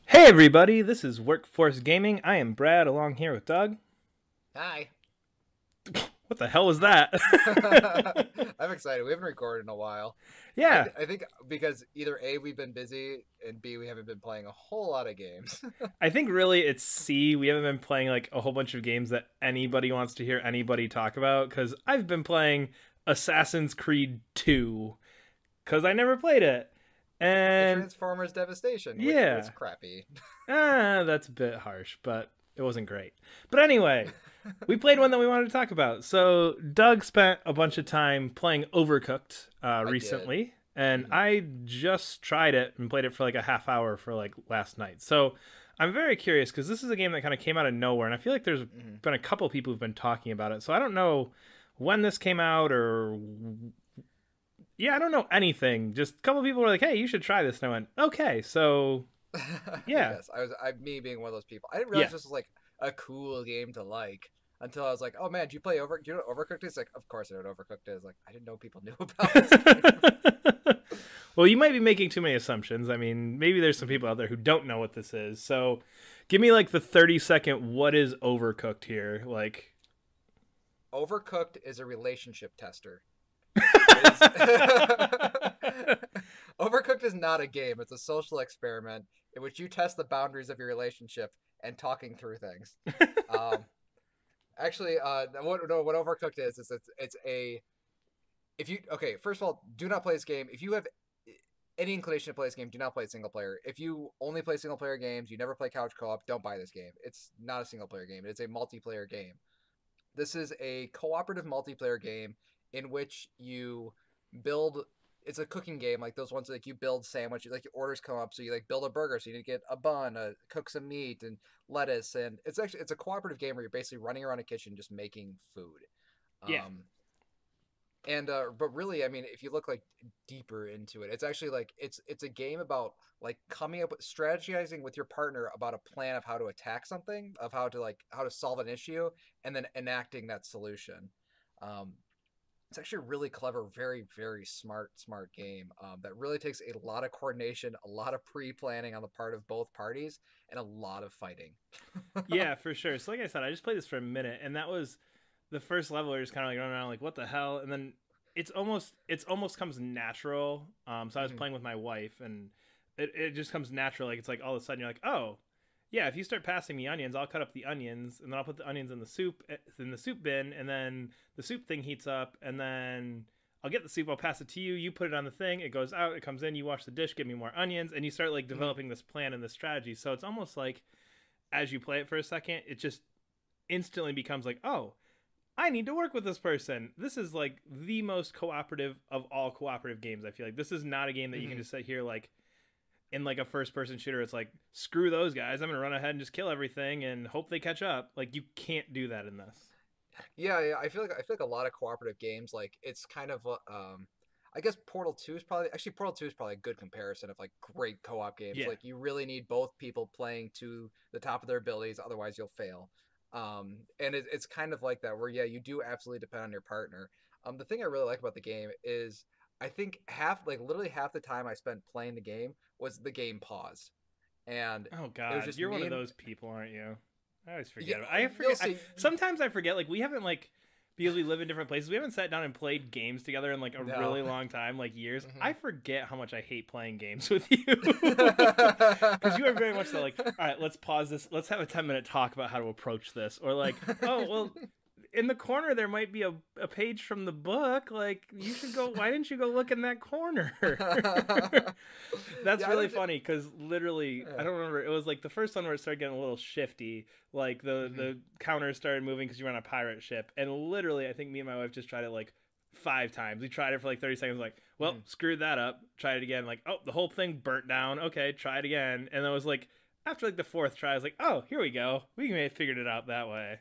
Hey everybody, this is Workforce Gaming. I am Brad along here with Doug. Hi. What the hell was that? I'm excited. We haven't recorded in a while. I, Yeah, th- I think because either A, we've been busy, and B, we haven't been playing a whole lot of games. I think really it's C. We haven't been playing like a whole bunch of games that anybody wants to hear anybody talk about because I've been playing Assassin's Creed 2 because I never played it. The And Transformers Devastation, which was yeah, crappy. that's a bit harsh, but it wasn't great. But anyway, we played one that we wanted to talk about. So Doug spent a bunch of time playing Overcooked I did. recently, and Hmm. I just tried it and played it for like a half hour for like last night. So I'm very curious because this is a game that kind of came out of nowhere, and I feel like there's Hmm. been a couple people who've been talking about it. So I don't know when this came out or yeah, I don't know anything. Just a couple people were like, "Hey, you should try this," and I went, "Okay." So yeah, Yes, me being one of those people. I didn't yeah. realize this was like a cool game to like until I was like, "Oh man, do you play Do you know what Overcooked is?" Like, of course I know what Overcooked is. Like, I didn't know people knew about this game. Well, you might be making too many assumptions. I mean, maybe there's some people out there who don't know what this is. So, give me like the 30-second what is overcooked here? Like, Overcooked is a relationship tester. It is Overcooked is not a game. It's a social experiment in which you test the boundaries of your relationship and talking through things. Um, actually, what Overcooked is it's a if you okay. First of all, do not play this game if you have any inclination to play this game. Do not play single player. If you only play single player games, you never play couch co-op. Don't buy this game. It's not a single player game. It's a multiplayer game. This is a cooperative multiplayer game in which you build. It's a cooking game like those ones like you build sandwiches, like your orders come up, so you like build a burger, so you need to get a bun, cook some meat and lettuce, and it's a cooperative game where you're basically running around a kitchen just making food. yeah, Um, and but really, I mean, if you look like deeper into it, it's actually like it's a game about like coming up with strategizing with your partner about a plan of how to attack something, of how to solve an issue, and then enacting that solution. um it's actually a really clever, very smart game that really takes a lot of coordination, a lot of pre-planning on the part of both parties, and a lot of fighting. yeah, for sure. So, like I said, I just played this for a minute, and that was the first level. Where you're just kind of like running around, like, what the hell? And then it's almost comes natural. So I was Mhm. playing with my wife, and it just comes natural. Like it's like all of a sudden you're like, oh, yeah, if you start passing me onions, I'll cut up the onions, and then I'll put the onions in the soup bin, and then the soup thing heats up, and then I'll get the soup, I'll pass it to you, you put it on the thing, it goes out, it comes in, you wash the dish, give me more onions, and you start like Mhm. developing this plan and this strategy. So it's almost like as you play it for a second, it just instantly becomes like, oh, I need to work with this person. This is like the most cooperative of all cooperative games. I feel like this is not a game that you can Mhm. just sit here like in like a first person shooter. It's like screw those guys. I'm gonna run ahead and just kill everything and hope they catch up. Like you can't do that in this. Yeah. I feel like a lot of cooperative games, like it's kind of I guess Portal 2 is probably a good comparison of like great co-op games. Yeah, Like you really need both people playing to the top of their abilities, otherwise you'll fail. And it's kind of like that where yeah, you do absolutely depend on your partner. The thing I really like about the game is I think literally half the time I spent playing the game was the game paused, and oh it was god, just you're one me of and those people, aren't you? I always yeah, forget. I you'll forget. see. Sometimes I forget. Like we haven't like because we live in different places. We haven't sat down and played games together in like a No. really long time, like years. I Hmm. forget how much I hate playing games with you because you are very much so like, all right, let's pause this. Let's have a 10-minute talk about how to approach this, or like, oh well, in the corner there might be a page from the book. Like you should go. Why didn't you go look in that corner? That's Yeah, I really don't. funny because literally, I Yeah. don't remember. It was like the first one where it started getting a little shifty. Like Hmm. the counters started moving because you were on a pirate ship, and literally, I think me and my wife just tried it like 5 times. We tried it for like 30 seconds. Like, well, Hmm. screwed that up. Tried it again. Like, oh, the whole thing burnt down. Okay, try it again. And then it was like after like the fourth try, I was like, oh, here we go. We may have figured it out that way.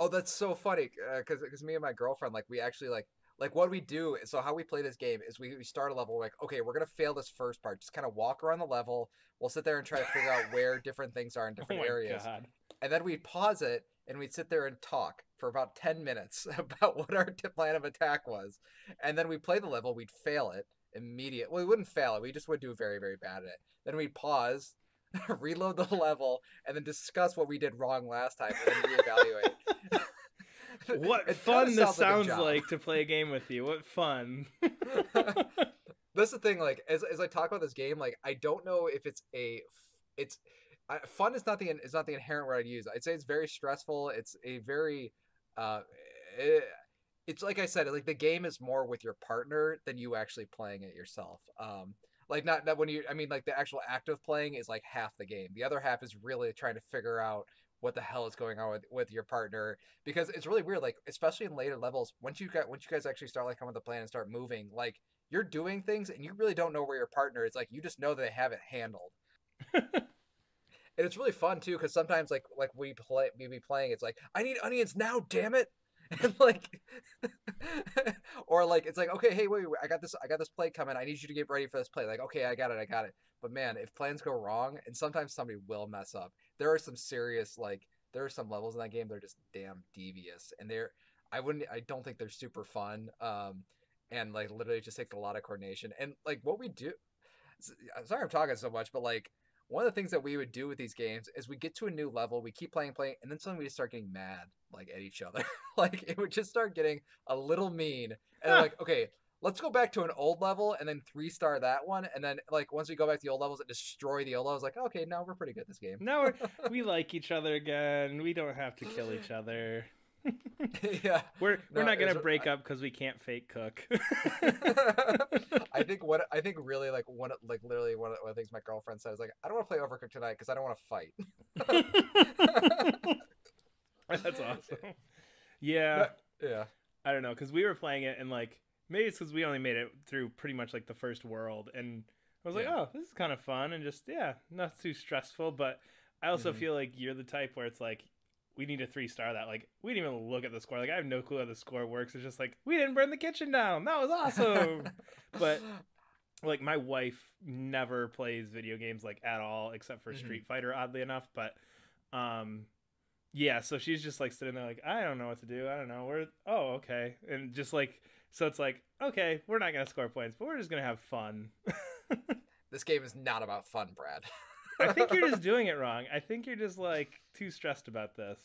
Oh, that's so funny. Because me and my girlfriend, like, we actually like what we do. So how we play this game is we start a level, we're like, okay, we're gonna fail this first part. Just kind of walk around the level. We'll sit there and try to figure out where different things are in Oh different my areas, god. and then we'd pause it and we'd sit there and talk for about 10 minutes about what our plan of attack was, and then we play the level. We'd fail it immediately. Well, we wouldn't fail it. We just would do very bad at it. Then we'd pause. reload the level, and then discuss what we did wrong last time, and then reevaluate. What It kind of fun this sounds like a sounds job. like to play a game with you. What fun. That's the thing. Like as I talk about this game, like I don't know if it's fun is not the inherent word I'd use. I'd say it's very stressful. It's a very uh, it, it's like I said, like the game is more with your partner than you actually playing it yourself. Like not when you, I mean, like the actual act of playing is like half the game. The other half is really trying to figure out what the hell is going on with your partner, because it's really weird. Like especially in later levels, once you guys actually start like coming with the plan and start moving, like you're doing things and you really don't know where your partner is. Like you just know that they have it handled. And it's really fun too because sometimes like we be playing, it's like I need onions now, damn it. And like or like it's like okay, hey, wait, I got this plate coming, I need you to get ready for this plate. Like okay, I got it. But man, if plans go wrong, and sometimes somebody will mess up, there are some serious like there are some levels in that game that are just damn devious, and I don't think they're super fun. And like literally just takes a lot of coordination. And like what we do, I'm sorry I'm talking so much, but like one of the things that we would do with these games is we get to a new level, we keep playing, and then suddenly we just start getting mad like at each other. Like it would just start getting a little mean, and like okay, let's go back to an old level and then 3-star that one, and then like once we go back to the old levels and destroy the old levels, like okay, now we're pretty good at this game. Now we like each other again. We don't have to kill each other. Yeah, We're no, not it was. gonna break up because we can't fake cook. I think really like literally one of the things my girlfriend said is like I don't want to play Overcooked tonight because I don't want to fight. That's awesome. Yeah, No, yeah. I don't know because we were playing it and like maybe it's because we only made it through pretty much like the first world and I was like, Yeah. oh, this is kind of fun and just yeah, not too stressful. But I also Hmm. feel like you're the type where it's like we need to 3-star that. Like we didn't even look at the score. Like I have no clue how the score works. It's just like we didn't burn the kitchen down. That was awesome. But like my wife never plays video games like at all except for Hmm. Street Fighter, oddly enough. But um, yeah, so she's just like sitting there like I don't know what to do. I don't know. We're oh okay, and just like so it's like okay, we're not gonna score points, but we're just gonna have fun. This game is not about fun, Brad. I think you're just doing it wrong. I think you're just like too stressed about this.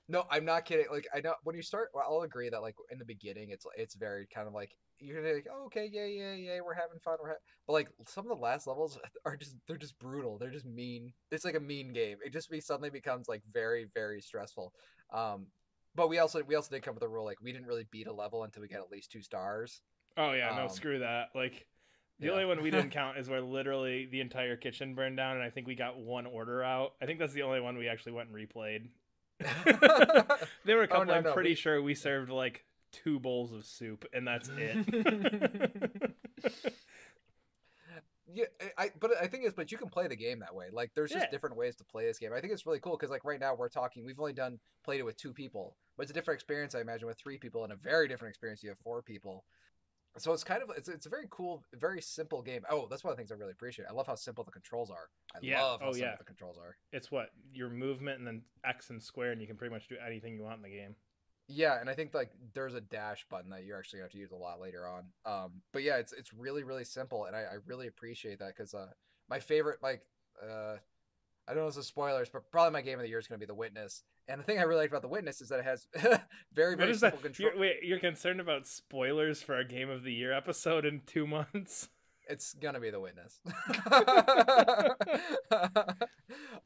No, I'm not kidding. Like I know when you start, well, I'll agree that like in the beginning, it's very kind of like you're gonna be like, oh, okay, yeah, we're having fun, but like some of the last levels are just they're just brutal. They're just mean. It's like a mean game. It just suddenly becomes like very stressful. Um, but we also did come with a rule like we didn't really beat a level until we got at least 2 stars. Oh yeah, no, Um, screw that. Like the yeah. only one we didn't count is where literally the entire kitchen burned down, and I think we got one order out. I think that's the only one we actually went and replayed. There were a Oh couple no I'm no pretty we sure we served like 2 bowls of soup, and that's it. Yeah, but I think it's but you can play the game that way. Like there's Yeah. just different ways to play this game. I think it's really cool because like right now we're talking. We've only played it with 2 people, but it's a different experience I imagine with 3 people, and a very different experience you have 4 people. So it's kind of it's a very cool, very simple game. Oh, that's one of the things I really appreciate. I love how simple the controls are. I Yeah. love how Oh yeah. simple the controls are. It's what your movement and then X and square, and you can pretty much do anything you want in the game. Yeah, and I think like there's a dash button that you're actually going to have to use a lot later on. But yeah, it's really simple, and I really appreciate that because my favorite I don't know if this is spoilers, but probably my game of the year is going to be The Witness. And the thing I really like about The Witness is that it has What very is that? simple control. You're concerned about spoilers for our Game of the Year episode in 2 months? It's gonna be The Witness.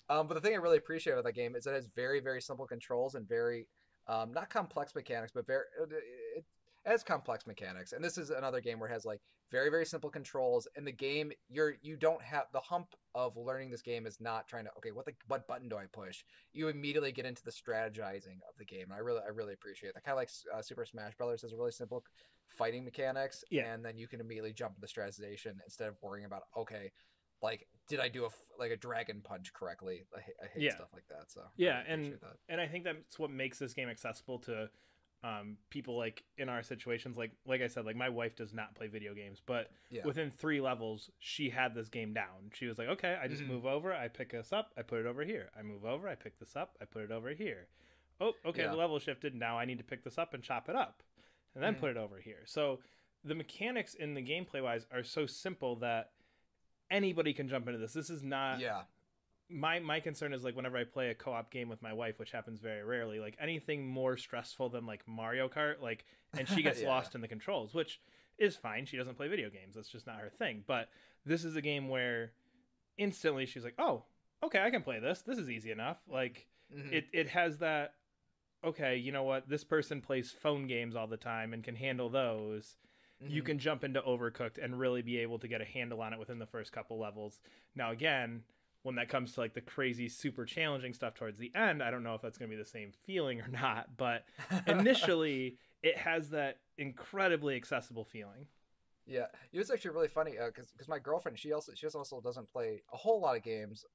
But the thing I really appreciate about that game is that it has very simple controls and very not complex mechanics, but it has complex mechanics. And this is another game where it has like very simple controls. In the game, you don't have the hump of learning this game is not trying to okay what button do I push. You immediately get into the strategizing of the game. And I really appreciate that. Kind of like Super Smash Brothers has a really simple fighting mechanics, Yeah. and then you can immediately jump into the strategization instead of worrying about okay, like did I do like a dragon punch correctly? I hate Yeah. stuff like that. So I Yeah, really appreciate that. and I think that's what makes this game accessible to people like in our situations. Like I said, like my wife does not play video games, but Yeah. within 3 levels, she had this game down. She was like, okay, I just Hmm. move over, I pick this up, I put it over here. I move over, I pick this up, I put it over here. Oh, okay, the Yeah. level shifted. Now I need to pick this up and chop it up, and then Hmm. put it over here. So the mechanics in the gameplay wise are so simple that anybody can jump into this. This is not Yeah. my concern is like whenever I play a co-op game with my wife, which happens very rarely, like anything more stressful than like Mario Kart, like, and she gets Yeah. lost in the controls, which is fine. She doesn't play video games. That's just not her thing. But this is a game where instantly she's like, oh, okay, I can play this. This is easy enough. Like Hmm. it has that, okay, you know what? This person plays phone games all the time and can handle those. You Hmm. can jump into Overcooked and really be able to get a handle on it within the first couple levels. Now, again, when that comes to like the crazy, super challenging stuff towards the end, I don't know if that's going to be the same feeling or not. But initially, it has that incredibly accessible feeling. Yeah, it was actually really funny because my girlfriend she also doesn't play a whole lot of games.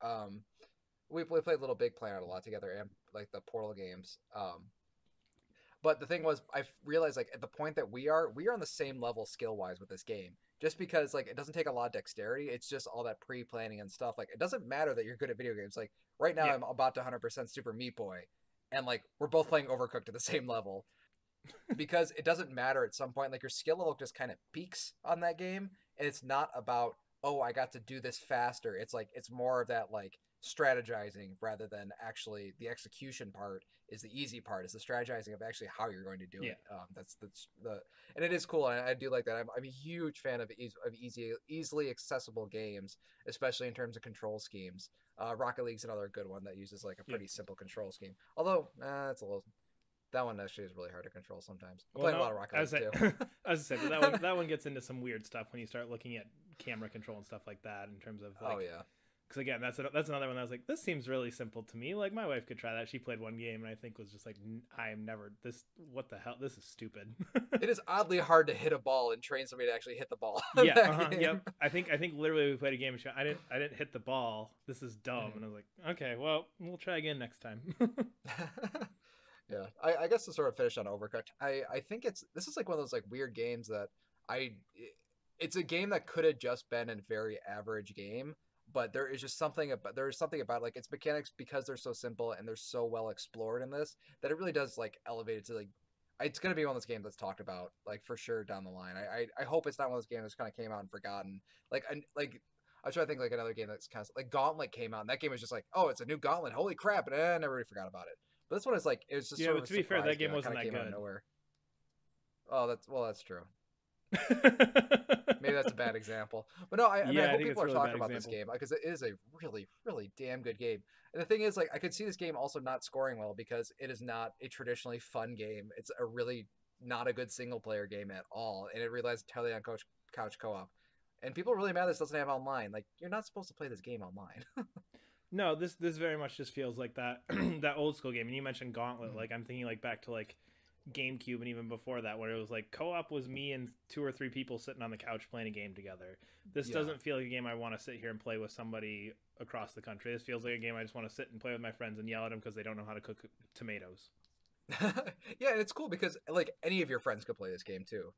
We played Little Big Planet a lot together and like the Portal games. But the thing was, I realized like at the point that we are on the same level skill wise with this game. Just because like it doesn't take a lot of dexterity, it's just all that pre planning and stuff. Like it doesn't matter that you're good at video games. Like right now, Yeah. I'm about to 100% Super Meat Boy, and like we're both playing Overcooked at the same level because it doesn't matter at some point. Like your skill level just kind of peaks on that game, and it's not about, oh, I got to do this faster. It's like it's more of that like strategizing rather than actually the execution part is the easy part. Is the strategizing of actually how you're going to do Yeah. it. That's the and it is cool. And I do like that. I'm a huge fan of easily accessible games, especially in terms of control schemes. Rocket League's another good one that uses like a Yeah. pretty simple control scheme. Although it's a little that one actually is really hard to control sometimes. I Well, play a no, lot of Rocket as League I, too. as I said, but that one gets into some weird stuff when you start looking at camera control and stuff like that in terms of Oh like, yeah. because again, that's another one that I was like, this seems really simple to me. Like my wife could try that. She played one game and I think was just like, I am never this. What the hell? This is stupid. It is oddly hard to hit a ball and train somebody to actually hit the ball in Yeah. that game. Yep. I think literally we played a game and I didn't hit the ball. This is dumb. And I was like, okay, well, we'll try again next time. Yeah, I guess to sort of finish on Overcooked, I think this is like one of those like weird games that I it's a game that could have just been a very average game, but there is something about like its mechanics because they're so simple and they're so well explored in this that it really does like elevate it to like it's gonna be one of those games that's talked about like for sure down the line. I hope it's not one of those games that's kind of came out and forgotten. Like I was trying to think like another game that's kind of like Gauntlet came out and that game was just like, oh, it's a new Gauntlet, holy crap, and I never really forgot about it. But this one is like it was just Yeah, sort of but a to be fair, surprise that game game that wasn't kind of that came out of good. nowhere. Oh, that's true. Maybe that's a bad example, but no, I mean I Yeah, I hope think it's people a are really talking bad about this example. game because it is a really really damn good game. And the thing is, like I could see this game also not scoring well because it is not a traditionally fun game. It's a really not a good single player game at all, and it relies entirely on couch co-op. And people are really mad this doesn't have online. Like you're not supposed to play this game online. No, this very much just feels like that that old school game. And you mentioned Gauntlet. Like I'm thinking like back to like GameCube and even before that, where it was like co-op was me and two or three people sitting on the couch playing a game together. This Yeah. doesn't feel like a game I want to sit here and play with somebody across the country. This feels like a game I just want to sit and play with my friends and yell at them because they don't know how to cook tomatoes. Yeah, and it's cool because like any of your friends could play this game too.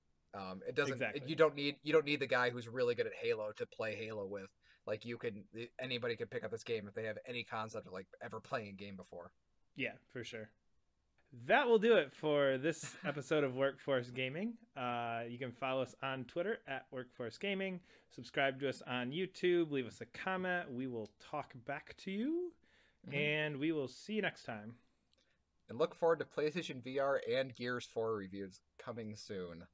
It doesn't. Exactly. You don't need the guy who's really good at Halo to play Halo with. Like you can anybody could pick up this game if they have any concept of like ever playing a game before. Yeah, for sure. That will do it for this episode of Workforce Gaming. You can follow us on Twitter at Workforce Gaming. Subscribe to us on YouTube. Leave us a comment. We will talk back to you. Hmm. And we will see you next time. And look forward to PlayStation VR and Gears 4 reviews coming soon.